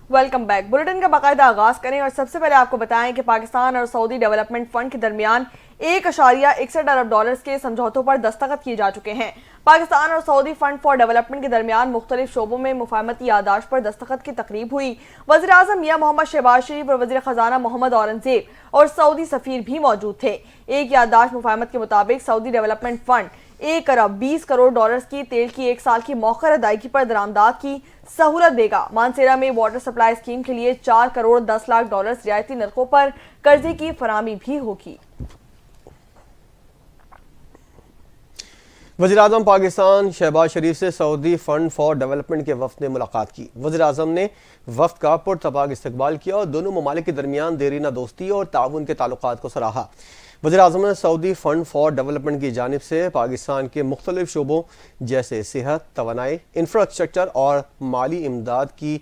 Welcome back. Bulletin کا باقاعدہ آغاز کریں اور سب سے پہلے آپ کو بتائیں کہ پاکستان اور سعودی ڈیولپمنٹ فنڈ کے درمیان $1.61 کے سمجھوتوں پر دستخط کیے جا چکے ہیں۔ پاکستان اور سعودی فنڈ فار ڈیولپمنٹ کے درمیان مختلف شعبوں میں مفاہمتی یادداشت پر دستخط کی تقریب ہوئی۔ وزیر اعظم میاں محمد شہباز شریف اور وزیر خزانہ محمد اورنگزیب اور سعودی سفیر بھی موجود تھے۔ ایک یادداشت مفاہمت کے مطابق سعودی ڈیولپمنٹ فنڈ $1.20 کی تیل کی 1 سال کی مؤخر ادائیگی پر درآمدات کی سہولت دے گا۔ مانسیرا میں واٹر سپلائی اسکیم کے لیے $4.10 رعایتی نرخوں پر قرضے کی فراہمی بھی ہوگی۔ وزیراعظم پاکستان شہباز شریف سے سعودی فنڈ فار ڈیولپمنٹ کے وفد نے ملاقات کی۔ وزیر اعظم نے وفد کا پرتپاک استقبال کیا اور دونوں ممالک کے درمیان دیرینہ دوستی اور تعاون کے تعلقات کو سراہا۔ وزیر اعظم نے سعودی فنڈ فار ڈیولپمنٹ کی جانب سے پاکستان کے مختلف شعبوں جیسے صحت، توانائی، انفراسٹرکچر اور مالی امداد کی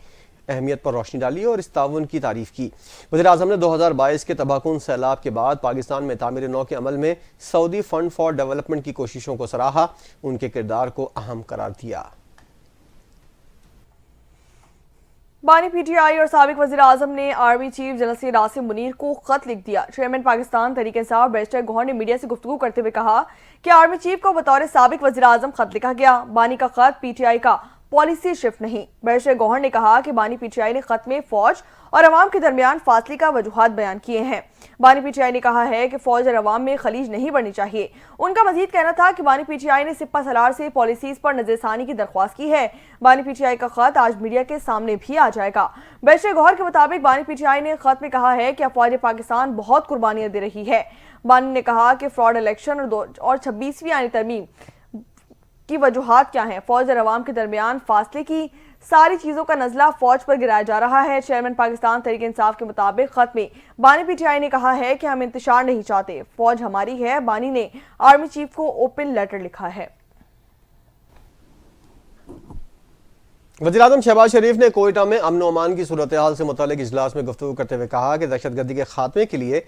اہمیت پر روشنی ڈالی اور اس تعاون کی تعریف کی۔ وزیر اعظم نے 2022 کے تباہ کن سیلاب کے بعد پاکستان میں تعمیر نو کے عمل میں سعودی فنڈ فار ڈیولپمنٹ کی کوششوں کو سراہا، ان کے کردار کو اہم قرار دیا۔ بانی پی ٹی آئی اور سابق وزیر اعظم نے army chief general Syed Asim Munir کو خط لکھ دیا۔ چیئرمین پاکستان تحریک انصاف بیرسٹر گوہر نے میڈیا سے گفتگو کرتے ہوئے کہا کہ آرمی چیف کو بطور سابق وزیر اعظم خط لکھا گیا۔ بانی کا خط پی ٹی آئی کا پالیسی شفٹ نہیں۔ بیرسٹر گوہر نے کہا کہ بانی پی ٹی آئی نے خط میں فوج اور عوام کے درمیان فاصلے کا وجوہات بیان کیے ہیں۔ بانی پی ٹی آئی نے کہا ہے کہ فوج اور عوام میں خلیج نہیں بڑھنی چاہیے۔ ان کا مزید کہنا تھا کہ بانی پی ٹی آئی نے سپہ سالار سے پالیسیز پر نظر ثانی کی درخواست کی ہے۔ بانی پی ٹی آئی کا خط آج میڈیا کے سامنے بھی آ جائے گا۔ بیرسٹر گوہر کے مطابق بانی پی ٹی آئی نے خط میں کہا ہے کہ افواج پاکستان بہت قربانیاں دے رہی ہے۔ بانی نے کہا کہ فراڈ الیکشن اور 26ویں آئینی ترمیم کی وجوہات کیا ہیں؟ فوج اور عوام کے درمیان فاصلے کی ساری چیزوں کا نزلہ فوج پر گرایا جا رہا ہے۔ چیئرمین پاکستان تحریک انصاف کے مطابق خط میں بانی پی ٹی آئی نے کہا ہے کہ ہم انتشار نہیں چاہتے، فوج ہماری ہے۔ بانی نے آرمی چیف کو اوپن لیٹر لکھا ہے۔ وزیراعظم شہباز شریف نے کوئٹہ میں امن و امان کی صورتحال سے متعلق اجلاس میں گفتگو کرتے ہوئے کہا کہ دہشت گردی کے خاتمے کے لیے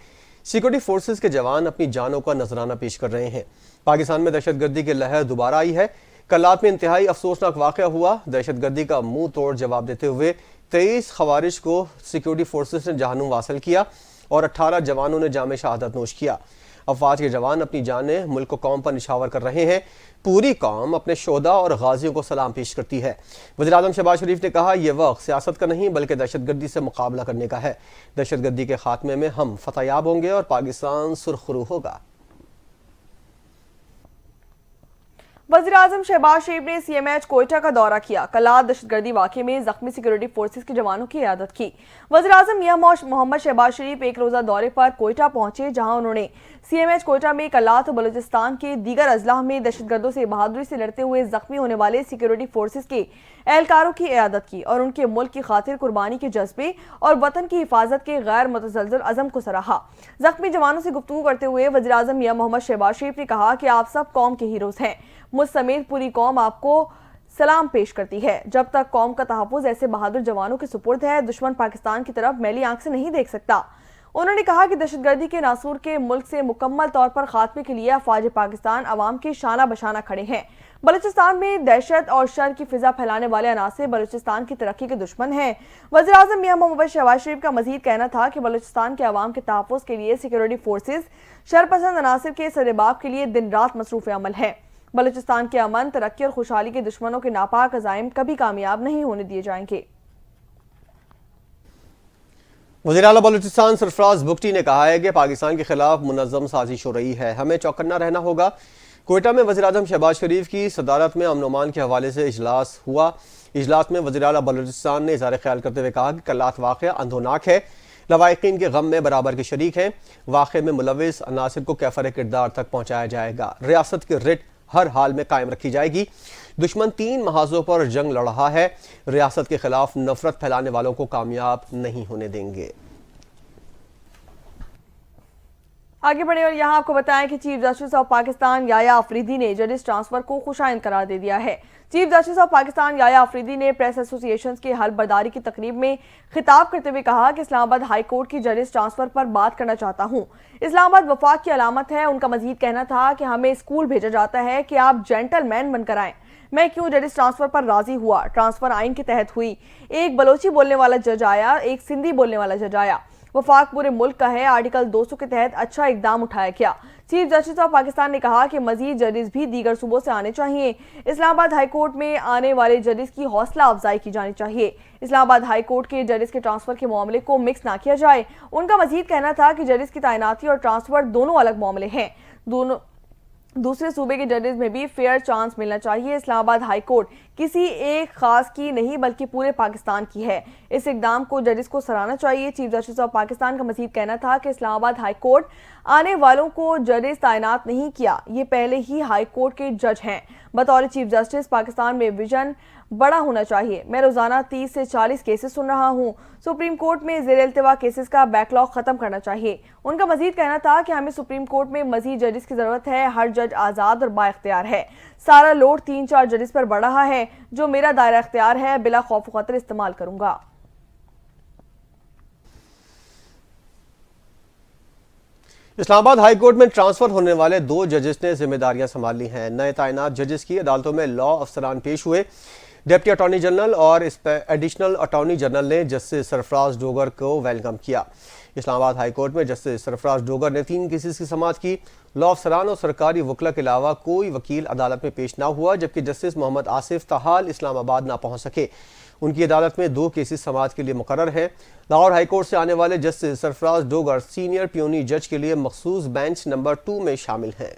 سیکورٹی فورسز کے جوان اپنی جانوں کا نذرانہ پیش کر رہے ہیں۔ پاکستان میں دہشت گردی کی لہر دوبارہ آئی ہے۔ کل رات میں انتہائی افسوسناک واقعہ ہوا۔ دہشت گردی کا منہ توڑ جواب دیتے ہوئے 23 خوارج کو سیکورٹی فورسز نے جہنم واصل کیا اور 18 جوانوں نے جام شہادت نوش کیا۔ افواج کے جوان اپنی جانیں ملک و قوم پر نچھاور کر رہے ہیں۔ پوری قوم اپنے شہداء اور غازیوں کو سلام پیش کرتی ہے۔ وزیر اعظم شہباز شریف نے کہا یہ وقت سیاست کا نہیں بلکہ دہشت گردی سے مقابلہ کرنے کا ہے۔ دہشت گردی کے خاتمے میں ہم فتح یاب ہوں گے اور پاکستان سرخرو ہوگا۔ وزیر اعظم شہباز شریف نے سی ایم ایچ کوئٹہ کا دورہ کیا۔ کل رات دہشت گردی واقعے میں زخمی سیکورٹی فورسز کے جوانوں کی عیادت کی۔ وزیر اعظم میاں محمد شہباز شریف ایک روزہ دورے پر کوئٹہ پہنچے، جہاں انہوں نے سی ایم ایچ کوئٹہ میں کل رات بلوچستان کے دیگر اضلاع میں دہشت گردوں سے بہادری سے لڑتے ہوئے زخمی ہونے والے سیکورٹی فورسز کے اہلکاروں کی عیادت کی اور ان کے ملک کی خاطر قربانی کے جذبے اور وطن کی حفاظت کے غیر متزلزل عزم کو سراہا۔ زخمی جوانوں سے گفتگو کرتے ہوئے وزیر اعظم میاں محمد شہباز شریف نے کہا کہ آپ سب قوم کے ہیروز ہیں۔ مجھ سمیت پوری قوم آپ کو سلام پیش کرتی ہے۔ جب تک قوم کا تحفظ ایسے بہادر جوانوں کے سپرد ہے، دشمن پاکستان کی طرف میلی آنکھ سے نہیں دیکھ سکتا۔ انہوں نے کہا کہ دہشت گردی کے ناسور کے ملک سے مکمل طور پر خاتمے کے لیے افواج پاکستان عوام کے شانہ بشانہ کھڑے ہیں۔ بلوچستان میں دہشت اور شر کی فضا پھیلانے والے عناصر بلوچستان کی ترقی کے دشمن ہیں۔ وزیر اعظم میاں محمد شہباز شریف کا مزید کہنا تھا کہ بلوچستان کے عوام کے تحفظ کے لیے سیکورٹی فورسز شرپسند عناصر کے سرباب کے لیے دن رات مصروف عمل ہے۔ بلوچستان کے امن، ترقی اور خوشحالی کے دشمنوں کے ناپاک عزائم کبھی کامیاب نہیں ہونے دیے جائیں گے۔ وزیر اعلیٰ بلوچستان سرفراز بگٹی نے کہا ہے کہ پاکستان کے خلاف منظم سازش ہو رہی ہے، ہمیں چوکنا رہنا ہوگا۔ کوئٹہ میں وزیر اعظم شہباز شریف کی صدارت میں امن و امان کے حوالے سے اجلاس ہوا۔ اجلاس میں وزیر اعلیٰ بلوچستان نے اظہار خیال کرتے ہوئے کہا کہ کل رات واقعہ اندھوناک ہے، لواحقین کے غم میں برابر کے شریک ہیں۔ واقعے میں ملوث عناصر کو کیفر کردار تک پہنچایا جائے گا۔ ریاست کی رٹ ہر حال میں قائم رکھی جائے گی۔ دشمن 3 محاذوں پر جنگ لڑ رہا ہے، ریاست کے خلاف نفرت پھیلانے والوں کو کامیاب نہیں ہونے دیں گے۔ آگے بڑھیں اور یہاں آپ کو بتائیں کہ چیف جسٹس آف پاکستان یحییٰ آفریدی نے ججز ٹرانسفر کو خوشائند قرار دے دیا ہے۔ چیف جسٹس آف پاکستان یحییٰ آفریدی نے پریس ایسوسی ایشنز کے حلف برداری کی تقریب میں خطاب کرتے ہوئے کہا کہ اسلام آباد ہائی کورٹ کی ججز ٹرانسفر پر بات کرنا چاہتا ہوں۔ اسلام آباد وفاق کی علامت ہے۔ ان کا مزید کہنا تھا کہ ہمیں اسکول بھیجا جاتا ہے کہ آپ جینٹل مین بن کر آئیں۔ मैं क्यों जजेस ट्रांसफर पर राजी हुआ? ट्रांसफर आइन के तहत हुई। एक बलोची बोलने वाला जज आया, एक सिंधी बोलने वाला जज आया। वफाक पूरे मुल्क का है। आर्टिकल 200 के तहत अच्छा इकदाम उठाया गया। चीफ जस्टिस ऑफ पाकिस्तान ने कहा कि मजीद जजेस भी दीगर सूबों से आने चाहिए। इस्लामाबाद हाई कोर्ट में आने वाले जजेस की हौसला अफजाई की जानी चाहिए। इस्लामाबाद हाई कोर्ट के जजेस के ट्रांसफर के मामले को मिक्स ना किया जाए। उनका मजीद कहना था कि जजेस की तैनाती और ट्रांसफर दोनों अलग मामले हैं। दूसरे सूबे के जजेस में भी फेयर चांस मिलना चाहिए। इस्लामाबाद हाई कोर्ट किसी एक खास की नहीं बल्कि पूरे पाकिस्तान की है। इस इकदाम को जजेस को सराहना चाहिए। चीफ जस्टिस ऑफ पाकिस्तान का मजीद कहना था कि इस्लामाबाद हाई कोर्ट आने वालों को जजेस तैनात नहीं किया, ये पहले ही हाई कोर्ट के जज हैं। बतौर चीफ जस्टिस पाकिस्तान में विजन बड़ा होना चाहिए। मैं रोजाना 30 से 40 केसेस सुन रहा हूँ। सुप्रीम कोर्ट में ज़ेर इल्तिवा केसेस का बैकलॉग खत्म करना चाहिए। उनका मजीद कहना था कि हमें सुप्रीम कोर्ट में मजीद जजेस की जरूरत है। हर जज आज़ाद और बाइख्तियार है। सारा लोड 3-4 जजेस पर बढ़ रहा है। जो मेरा दायरा इख्तियार है बिला खौफ खतर इस्तेमाल करूंगा। इस्लामाबाद हाई कोर्ट में ट्रांसफर होने वाले 2 जजेस ने जिम्मेदारियां संभाली हैं। नए तैनात जजेस की अदालतों में लॉ अफसरान पेश हुए। डिप्टी अटॉर्नी जनरल और एडिशनल अटॉर्नी जनरल ने जस्टिस सरफराज डोगर को वेलकम किया। इस्लामाबाद हाई कोर्ट में जस्टिस सरफराज डोगर ने 3 केसेस की समाअत की। लॉ अफसरान और सरकारी वकला के अलावा कोई वकील अदालत में पेश ना हुआ, जबकि जस्टिस मोहम्मद आसिफ ताहाल इस्लामाबाद ना पहुंच सके। उनकी अदालत में 2 केसेस समाअत के लिए मुकर्रर हैं। लाहौर हाई कोर्ट से आने वाले justice Sarfaraz Dogar senior peony जज के लिए मखसूस बेंच नंबर 2 में शामिल हैं।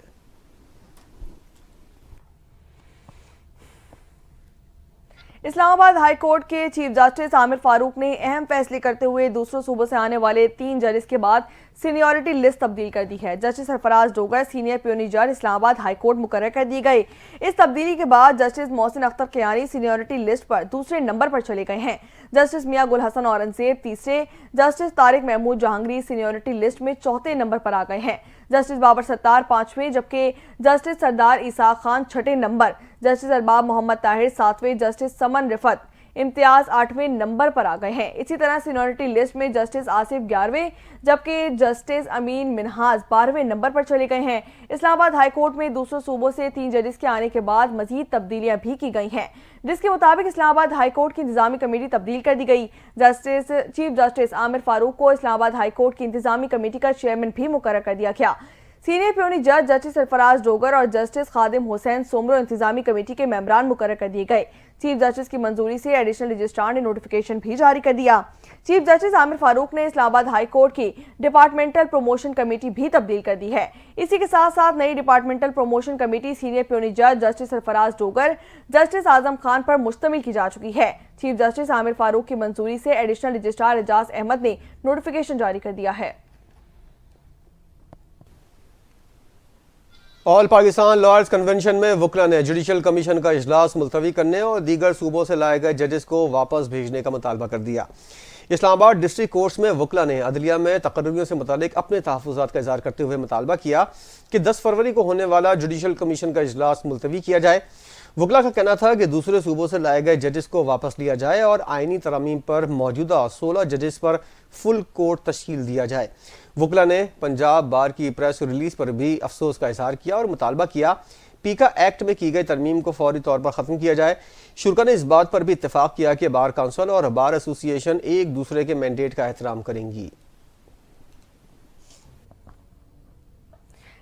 इस्लामाबाद हाई कोर्ट के चीफ जस्टिस आमिर फारूक ने अहम फैसले करते हुए दूसरों सूबों से आने वाले 3 जजेस के बाद सीनियरिटी लिस्ट तब्दील कर दी है। Justice Sarfaraz Dogar senior peony जज इस्लामाबाद हाई कोर्ट मुकर्रर कर दी गई। इस तब्दीली के बाद justice Mohsin Akhtar Kiani seniority list पर दूसरे नंबर पर चले गए हैं। जस्टिस मियां गुल हसन औरंगजेब तीसरे, justice Tariq Mehmood Jahangiri seniority list में 4थे नंबर पर आ गए हैं। जस्टिस बाबर सत्तार 5वें, जबकि जस्टिस सरदार इसाक खान 6ठे नंबर, जस्टिस अरबाब मोहम्मद ताहिर 7वें, जस्टिस समन रिफत इम्तियाज 8वें नंबर पर आ गए हैं। इसी तरह सीनियरिटी लिस्ट में जस्टिस आसिफ 11वें, जबकि जस्टिस अमीन मिनहाज 12वें नंबर पर चले गए हैं। इस्लामाबाद हाई कोर्ट में दूसरों सूबों से 3 जजेस के आने के बाद मजीद तब्दीलियां भी की गई हैं, जिसके मुताबिक इस्लामाबाद हाई कोर्ट की इंतजामी कमेटी तब्दील कर दी गई। चीफ जस्टिस आमिर फारूक को इस्लामाबाद हाई कोर्ट की इंतजामी कमेटी का चेयरमैन भी मुकर्रर कर दिया गया। सीनियर पियोनी जज जस्टिस सरफराज डोगर और जस्टिस खादिम हुसैन सोमरो इंतजामी कमेटी के मेंबरान मुकर्रर कर दिए गए। चीफ जस्टिस की मंजूरी से एडिशनल रजिस्ट्रार ने नोटिफिकेशन भी जारी कर दिया। चीफ जस्टिस आमिर फारूक ने इस्लामाबाद हाई कोर्ट की डिपार्टमेंटल प्रमोशन कमेटी भी तब्दील कर दी है। इसी के साथ साथ नई departmental promotion committee senior peony जज जस्टिस सरफराज डोगर, जस्टिस आजम खान पर मुश्तमिल की जा चुकी है। चीफ जस्टिस आमिर फारूक की मंजूरी से एडिशनल रजिस्ट्रार एजाज अहमद ने नोटिफिकेशन जारी कर दिया है। ऑल पाकिस्तान लॉयर्स कन्वेंशन में वकला ने जुडिशल कमीशन का इजलास मुलतवी करने और दीगर सूबों से लाए गए जजेस को वापस भेजने का मुतालबा कर दिया। इस्लामाबाद डिस्ट्रिक्ट कोर्ट्स में वकला ने अदलिया में तकर्रियों से मुतालिक अपने तहफ़्फ़ुज़ात का इज़हार करते हुए मुतालबा किया कि 10 फरवरी को होने वाला जुडिशल कमीशन का इजलास मुलतवी किया जाए। वकला का कहना था कि दूसरे सूबों से लाए गए जजेस को वापस लिया जाए और आइनी तरमीम पर मौजूदा 16 जजेस पर फुल कोर्ट तश्कील दिया जाए। वकला ने पंजाब बार की प्रेस रिलीज पर भी अफसोस का इजहार किया और मुतालबा किया पीका एक्ट में की गई तरमीम को फौरी तौर पर ख़त्म किया जाए। शुरा ने इस बात पर भी इत्तेफाक किया कि बार काउंसिल और बार एसोसिएशन एक दूसरे के मैंडेट का एहतराम करेंगी।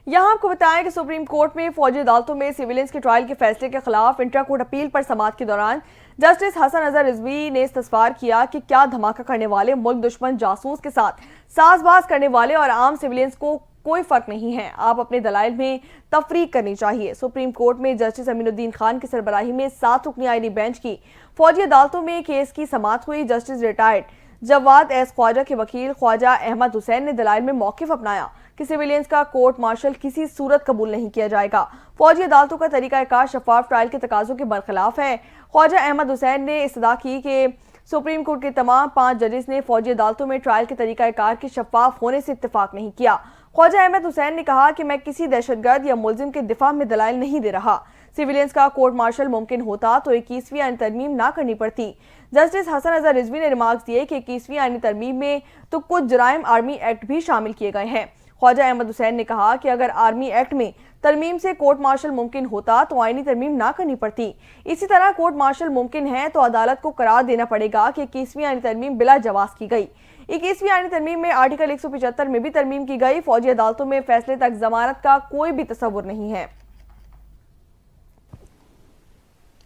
यहाँ आपको बताएं कि सुप्रीम कोर्ट में फौजी अदालतों में सिविलियंस के ट्रायल के फैसले के खिलाफ इंट्रा कोर्ट अपील पर समाअत के दौरान जस्टिस हसन अजहर रिजवी ने इस्तफसार किया कि क्या धमाका करने वाले, मुल्क दुश्मन जासूस के साथ साजबाज करने वाले और आम सिविलियंस को कोई फर्क नहीं है। आप अपने दलाइल में तफरीक करनी चाहिए। सुप्रीम कोर्ट में जस्टिस अमीनुद्दीन खान की सरबराही में 7 रुकनी आईनी बेंच की फौजी अदालतों में केस की समाअत हुई। Justice retired Jawwad S Khawaja के वकील ख्वाजा अहमद हुसैन ने दलाइल में मौकिफ अपनाया कि सिविलियंस का कोर्ट मार्शल किसी सूरत कबूल नहीं किया जाएगा। फौजी अदालतों का तरीकाकार शफाफ ट्रायल के तकाजों के बरखिलाफ है। ख्वाजा अहमद हुसैन ने इस्तदा की कि सुप्रीम कोर्ट के तमाम 5 जजेस ने फौजी अदालतों में ट्रायल के तरीकाकार के शफाफ होने से इत्तेफाक नहीं किया। ख्वाजा अहमद हुसैन ने कहा कि मैं किसी दहशतगर्द या मुलजिम के दिफा में दलाइल नहीं दे रहा। सिविलियंस का कोर्ट मार्शल मुमकिन होता तो 21वीं आईनी तरमीम ना करनी पड़ती। जस्टिस हसन अजहर रिजवी ने रिमार्क्स दिए कि 21वीं आईनी तरमीम में तो कुछ जराइम आर्मी एक्ट भी शामिल किए गए हैं। ख्वाजा अहमद हुसैन ने कहा कि अगर आर्मी एक्ट में तरमीम से कोर्ट मार्शल मुमकिन होता तो आईनी तरमीम ना करनी पड़ती। इसी तरह कोर्ट मार्शल मुमकिन है तो अदालत को करार देना पड़ेगा कि 21वीं आईनी तरमीम बिला जवाज की गई। 21वीं आईनी तरमीम में आर्टिकल 175 में भी तरमीम की गई। फौजी अदालतों में फैसले तक जमानत का कोई भी तस्वुर नहीं है।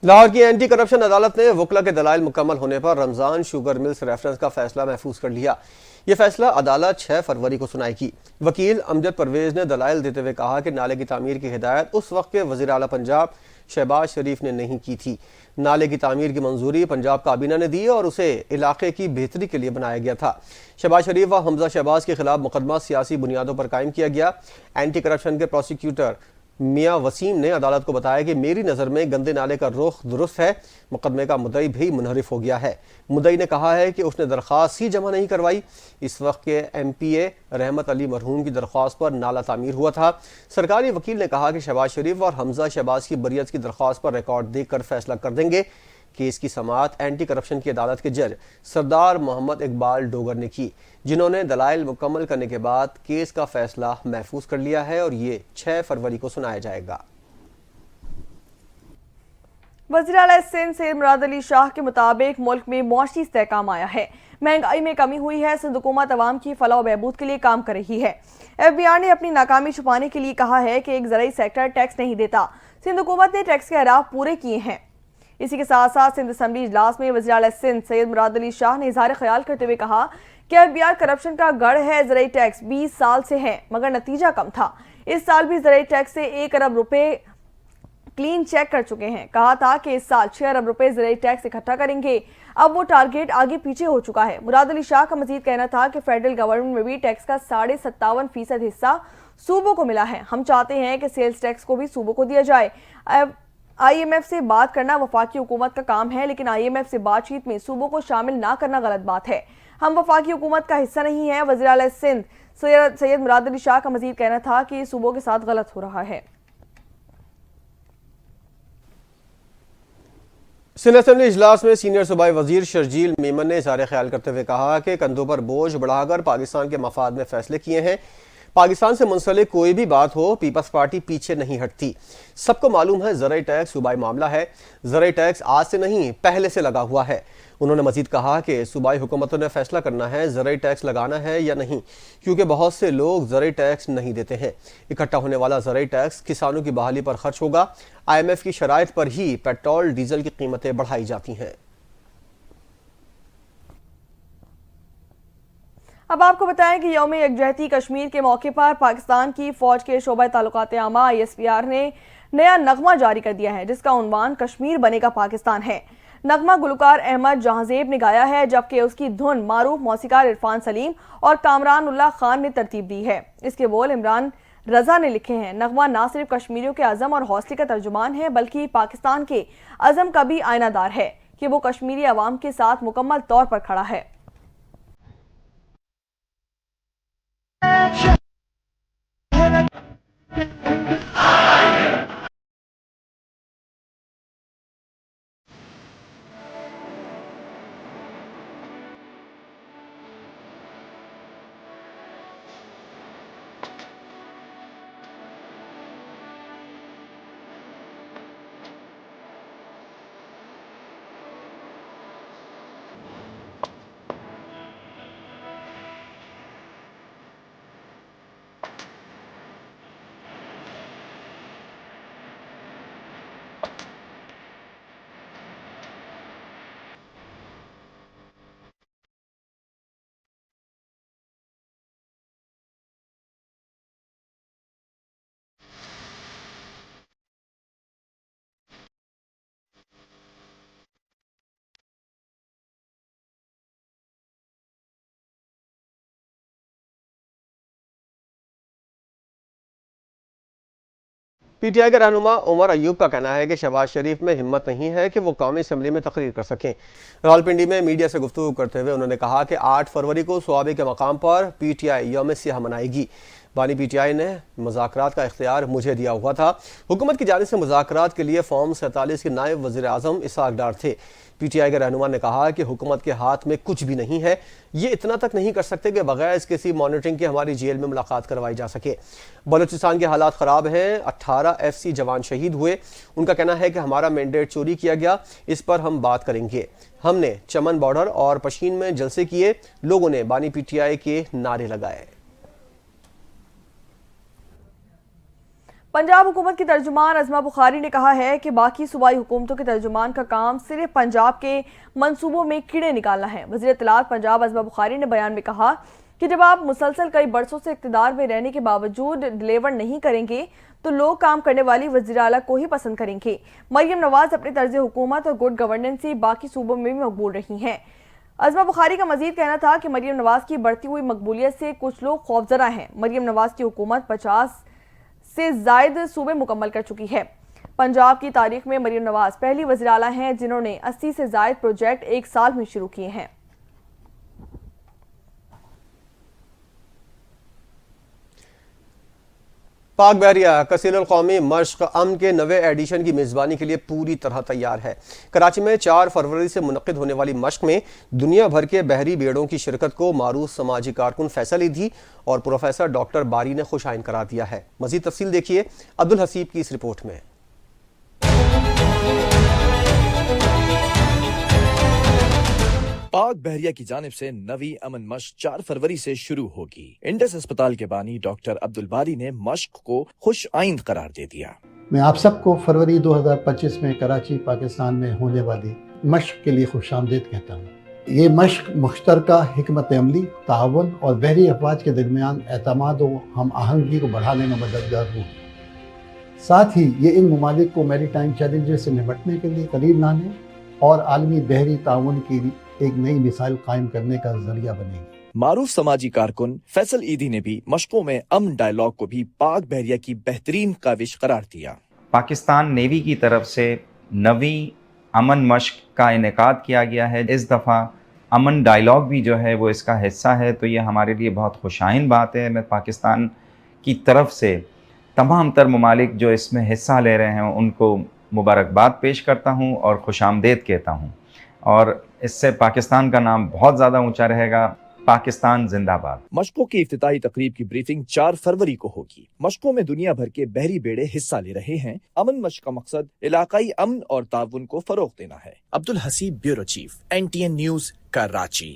लाहौर की एंटी करप्शन अदालत ने वकला के दलाइल मुकम्मल होने पर रमजान शुगर मिल्स रेफरेंस का फैसला महफूज कर लिया। यह फैसला अदालत 6 फरवरी को सुनाएगी। वकील अमजद परवेज ने दलाइल देते हुए कहा कि नाले की तामीर की हिदायत उस वक्त के वज़ीर आला पंजाब शहबाज शरीफ ने नहीं की थी। नाले की तामीर की मंजूरी पंजाब काबीना ने दी और उसे इलाके की बेहतरी के लिए बनाया गया था। शहबाज शरीफ व हमजा शहबाज के खिलाफ मुकदमा सियासी बुनियादों पर कायम किया गया। एंटी करप्शन के प्रोसिक्यूटर मियां वसीम ने अदालत को बताया कि मेरी नज़र में गंदे नाले का रुख दुरुस्त है, मुकदमे का मुद्दई भी मुनहरिफ हो गया है। मुद्दई ने कहा है कि उसने दरख्वास्त ही जमा नहीं करवाई। इस वक्त के MPA रहमत अली मरहूम की दरख्वास्त पर नाला तामीर हुआ था। सरकारी वकील ने कहा कि शहबाज शरीफ और हमजा शहबाज की बरियत की दरख्वास्त पर रिकॉर्ड देखकर फैसला कर देंगे। केस की समाअत एंटी करप्शन की अदालत के जज सरदार मोहम्मद इकबाल डोगर ने की, जिन्होंने दलाइल मुकम्मल करने के बाद केस का फैसला महफूज कर लिया है और ये 6 फरवरी को सुनाया जाएगा। वज़ीर आला सिंध सैयद मुराद अली शाह के मुताबिक मुल्क में मुआशी इस्तेहकाम आया है, महंगाई में कमी हुई है। सिंध हुकूमत अवाम की फलाह व बहबूद के लिए काम कर रही है। FBR ने अपनी नाकामी छुपाने के लिए कहा है कि एक ज़राई सेक्टर टैक्स नहीं देता। सिंध हुकूमत ने टैक्स के अहराफ पूरे किए हैं। इसी के साथ साथ सिंध असम्बली इजलास में वज़ीर आला सिंध सैयद मुराद अली शाह ने इज़हार ख्याल करते हुए कहा कि FBR करप्शन का गढ़ है। ज़राई टैक्स 20 साल से है मगर नतीजा कम था। इस साल भी ज़राई टैक्स से 1 अरब रुपए क्लीन चेक कर चुके हैं। कहा था कि इस साल 6 अरब रुपए ज़राई टैक्स इकट्ठा करेंगे। अब वो टारगेट आगे पीछे हो चुका है। मुराद अली शाह का मजीद कहना था कि फेडरल गवर्नमेंट में भी टैक्स का 57.5% हिस्सा सूबों को मिला है। हम चाहते हैं कि सेल्स टैक्स को भी सूबों को दिया जाए। IMF से बात करना वफाकी हुकूमत का काम है, लेकिन IMF से बातचीत में सूबों को शामिल ना करना गलत बात है। हम वफाकी हुकूमत का हिस्सा नहीं है। वज़ीर आला सिंध सैयद मुराद अली शाह का मजीद कहना था कि सूबों के साथ गलत हो रहा है। सिंध असेंबली इजलास में सीनियर सूबाई वजीर शर्जील मेमन ने इज़हार ख्याल करते हुए कहा कि कंधों पर बोझ बढ़ाकर पाकिस्तान के मफाद में फैसले किए हैं। पाकिस्तान से मुंसलिक कोई भी बात हो, पीपल्स पार्टी पीछे नहीं हटती। सबको मालूम है ज़राई टैक्स सूबाई मामला है। ज़राई टैक्स आज से नहीं पहले से लगा हुआ है। उन्होंने मजीद कहा कि सूबाई हुकूमतों ने फैसला करना है ज़राई टैक्स लगाना है या नहीं, क्योंकि बहुत से लोग ज़राई टैक्स नहीं देते हैं। इकट्ठा होने वाला ज़राई टैक्स किसानों की बहाली पर खर्च होगा। IMF की शराइत पर ही पेट्रोल डीजल की कीमतें बढ़ाई जाती हैं। अब आपको बताएं कि यौम यकजहती कश्मीर के मौके पर पाकिस्तान की फौज के शोबा ताल्लुकात आमा ISPR ने नया नगमा जारी कर दिया है, जिसका उन्वान कश्मीर बनेगा पाकिस्तान है। नगमा गुलकार अहमद जहांजेब ने गाया है, जबकि उसकी धुन मारूफ मौसीकार इरफान सलीम और कामरान उल्लाह खान ने तरतीब दी है। इसके बोल इमरान रजा ने लिखे हैं। नगमा ना सिर्फ कश्मीरियों के अज़म और हौसले का तर्जुमान है, बल्कि पाकिस्तान के अज़म का भी आयनादार है कि वो कश्मीरी अवाम के साथ मुकम्मल तौर पर खड़ा है। PTI के रहनुमा उमर अयूब का कहना है कि शहबाज शरीफ में हिम्मत नहीं है कि वो कौमी असम्बली में तकरीर कर सकें। रावलपिंडी में मीडिया से गुफ्तगू करते हुए उन्होंने कहा कि 8 फरवरी को स्वाबे के मकाम पर PTI यौम सियाह मनाएगी। बानी PTI ने मुज़ाकरात का इख्तियार मुझे दिया हुआ था। हुकूमत की जानिब से मुज़ाकरात के लिए फॉर्म 47 के नायब वज़ीर आज़म इसहाक डार थे। پی ٹی آئی کے رہنما نے کہا کہ حکومت کے ہاتھ میں کچھ بھی نہیں ہے، یہ اتنا تک نہیں کر سکتے کہ بغیر کسی مانیٹرنگ کے ہماری جیل میں ملاقات کروائی جا سکے۔ بلوچستان کے حالات خراب ہیں، 18 ایف سی جوان شہید ہوئے، ان کا کہنا ہے کہ ہمارا مینڈیٹ چوری کیا گیا، اس پر ہم بات کریں گے۔ ہم نے چمن بارڈر اور پشین میں جلسے کیے، لوگوں نے بانی پی ٹی آئی کے نعرے لگائے۔ پنجاب حکومت کی ترجمان عظمہ بخاری نے کہا ہے کہ باقی صوبائی حکومتوں کے ترجمان کا کام صرف پنجاب کے منصوبوں میں کیڑے نکالنا ہے۔ وزیر اطلاعات پنجاب عظمہ بخاری نے بیان میں کہا کہ جب آپ مسلسل کئی برسوں سے اقتدار میں رہنے کے باوجود ڈیلیور نہیں کریں گے تو لوگ کام کرنے والی وزیر اعلیٰ کو ہی پسند کریں گے۔ مریم نواز اپنے طرز حکومت اور گڈ گورننس سے باقی صوبوں میں بھی مقبول رہی ہیں۔ عظمہ بخاری کا مزید کہنا تھا کہ مریم نواز کی بڑھتی ہوئی مقبولیت سے کچھ لوگ خوفزدہ ہیں۔ مریم نواز کی حکومت 50 سے زائد صوبے مکمل کر چکی ہے۔ پنجاب کی تاریخ میں مریم نواز پہلی وزیر اعلیٰ ہیں جنہوں نے 80 سے زائد پروجیکٹ ایک سال میں شروع کیے ہیں۔ پاک بحریہ کثیر القومی مشق امن کے نوے ایڈیشن کی میزبانی کے لیے پوری طرح تیار ہے۔ کراچی میں 4 فروری سے منعقد ہونے والی مشق میں دنیا بھر کے بحری بیڑوں کی شرکت کو معروف سماجی کارکن فیصل ایدھی اور پروفیسر ڈاکٹر باری نے خوش آئند قرار دیا ہے۔ مزید تفصیل دیکھیے عبدالحسیب کی اس رپورٹ میں۔ پاک بحریہ کی جانب سے نوی امن مشق 4 فروری سے شروع ہوگی۔ انڈس اسپتال کے بانی ڈاکٹر عبدالباری نے مشق کو خوش آئند قرار دے دیا۔ میں آپ سب کو فروری 2025 میں کراچی پاکستان میں ہونے والی مشق کے لیے خوش آمدید کہتا ہوں۔ یہ مشق مشترکہ حکمت عملی، تعاون اور بحری افواج کے درمیان اعتماد و ہم آہنگی کو بڑھانے میں مددگار ہوگی۔ ساتھ ہی یہ ان ممالک کو میری ٹائم چیلنجز سے نمٹنے کے لیے قریب لانے اور عالمی بحری تعاون کی ایک نئی مثال قائم کرنے کا ذریعہ بنے گی۔ معروف سماجی کارکن فیصل ایدھی نے بھی مشقوں میں امن ڈائیلاگ کو بھی پاک بحریہ کی بہترین کاوش قرار دیا۔ پاکستان نیوی کی طرف سے نوی امن مشق کا انعقاد کیا گیا ہے۔ اس دفعہ امن ڈائیلاگ بھی جو ہے وہ اس کا حصہ ہے، تو یہ ہمارے لیے بہت خوشائن بات ہے۔ میں پاکستان کی طرف سے تمام تر ممالک جو اس میں حصہ لے رہے ہیں ان کو مبارکباد پیش کرتا ہوں اور خوش آمدید کہتا ہوں، اور اس سے پاکستان کا نام بہت زیادہ اونچا رہے گا۔ پاکستان زندہ باد۔ مشقوں کی افتتاحی تقریب کی بریفنگ 4 فروری کو ہوگی۔ مشقوں میں دنیا بھر کے بحری بیڑے حصہ لے رہے ہیں۔ امن مشق کا مقصد علاقائی امن اور تعاون کو فروغ دینا ہے۔ Abdulhasib, bureau chief, NTN news, Karachi.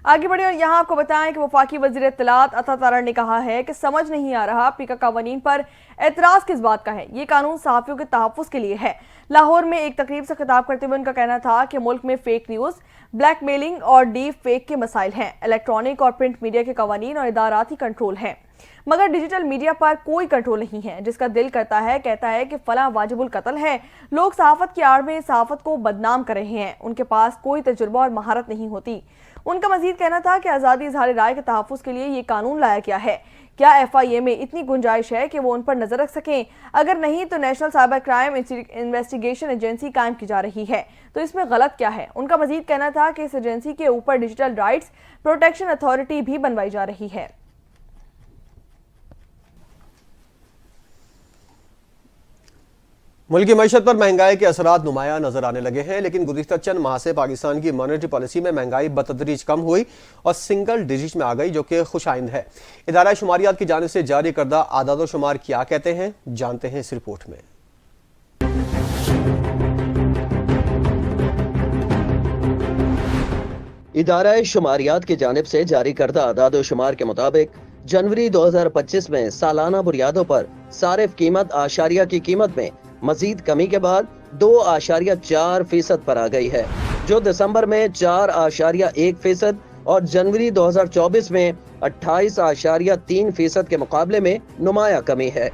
آگے بڑھیں اور یہاں آپ کو بتائیں کہ وفاقی وزیر اطلاعات عطا تارڑ نے کہا ہے کہ سمجھ نہیں آ رہا پیکا قوانین پر اعتراض کس بات کا ہے، یہ قانون صحافیوں کے تحفظ کے لیے ہے۔ لاہور میں ایک تقریب سے خطاب کرتے ہوئے ان کا کہنا تھا کہ ملک میں فیک نیوز، بلیک میلنگ اور ڈیپ فیک کے مسائل ہیں۔ الیکٹرانک اور پرنٹ میڈیا کے قوانین اور اداراتی کنٹرول ہیں، مگر ڈیجیٹل میڈیا پر کوئی کنٹرول نہیں ہے۔ جس کا دل کرتا ہے کہتا ہے کہ فلاں واجب القتل ہے۔ لوگ صحافت کی آڑ میں صحافت کو بدنام کر رہے ہیں، ان کے پاس کوئی تجربہ اور مہارت نہیں ہوتی۔ ان کا مزید کہنا تھا کہ آزادی اظہار رائے کے تحفظ کے لیے یہ قانون لایا گیا ہے۔ کیا FIA میں اتنی گنجائش ہے کہ وہ ان پر نظر رکھ سکیں؟ اگر نہیں تو national cyber crime investigation agency قائم کی جا رہی ہے، تو اس میں غلط کیا ہے؟ ان کا مزید کہنا تھا کہ اس ایجنسی کے اوپر ڈیجیٹل رائٹس پروٹیکشن اتھارٹی بھی بنوائی جا رہی ہے۔ ملکی معیشت پر مہنگائی کے اثرات نمایاں نظر آنے لگے ہیں، لیکن گزشتہ چند ماہ سے پاکستان کی مانیٹری پالیسی میں مہنگائی بتدریج کم ہوئی اور سنگل ڈیجٹ میں آ گئی، جو کہ خوش آئند ہے۔ ادارہ شماریات کی جانب سے جاری کردہ اعداد و شمار کیا کہتے ہیں، جانتے ہیں اس رپورٹ میں۔ ادارہ شماریات کی جانب سے جاری کردہ اعداد و شمار کے مطابق جنوری 2025 میں سالانہ بنیادوں پر صارف قیمت اعشاریہ کی قیمت میں مزید کمی کے بعد 2.4% پر آ گئی ہے، جو دسمبر میں 4.1% اور جنوری 2024 میں 28.3% کے مقابلے میں نمایاں کمی ہے۔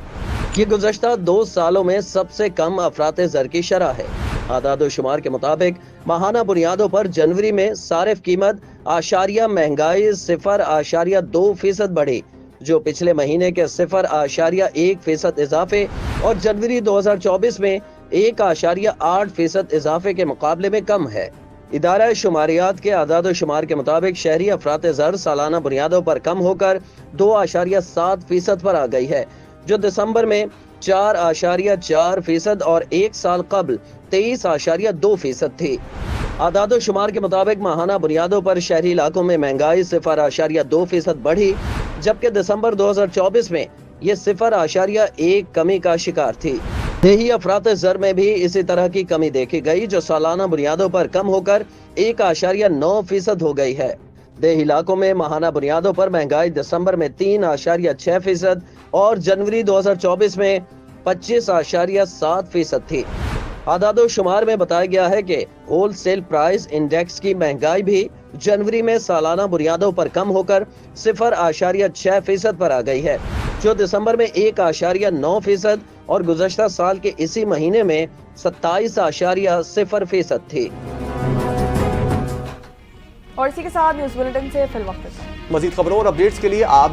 یہ گزشتہ 2 سالوں میں سب سے کم افراط زر کی شرح ہے۔ اعداد و شمار کے مطابق ماہانہ بنیادوں پر جنوری میں صارف قیمت اعشاریہ مہنگائی 0.2% بڑھی، جو پچھلے مہینے کے 0.1% اضافے اور جنوری 2024 میں 1.8% اضافے کے مقابلے میں کم ہے۔ ادارہ شماریات کے اعداد و شمار کے مطابق شہری افراط زر سالانہ بنیادوں پر کم ہو کر 2.7% پر آ گئی ہے، جو دسمبر میں 4.4% और 1 साल कबल 23.2% थी। आदाद शुमार के मुताबिक माहाना बुनियादों पर शहरी इलाकों में महंगाई 0.2% बढ़ी, जबकि दिसंबर 2024 में ये 0.1 कमी का शिकार थी। देही अफरात ज़र में भी इसी तरह की कमी देखी गई, जो सालाना बुनियादों पर कम होकर 1.9% हो गई है। देही इलाकों में माहाना बुनियादों पर महंगाई दिसंबर में 3.6% और जनवरी 2024 में 25.7% थी। आदादो शुमार में बताया गया है कि होलसेल प्राइस इंडेक्स की महंगाई भी जनवरी में सालाना बुनियादों पर कम होकर 0.6% पर आ गई है, जो दिसंबर में 1.9% और गुज़श्ता साल के इसी महीने में 27.0% थी। और इसी के साथ न्यूज़ बुलेटिन से फिल वक्त। मज़ीद खबरों और अपडेट्स के लिए आप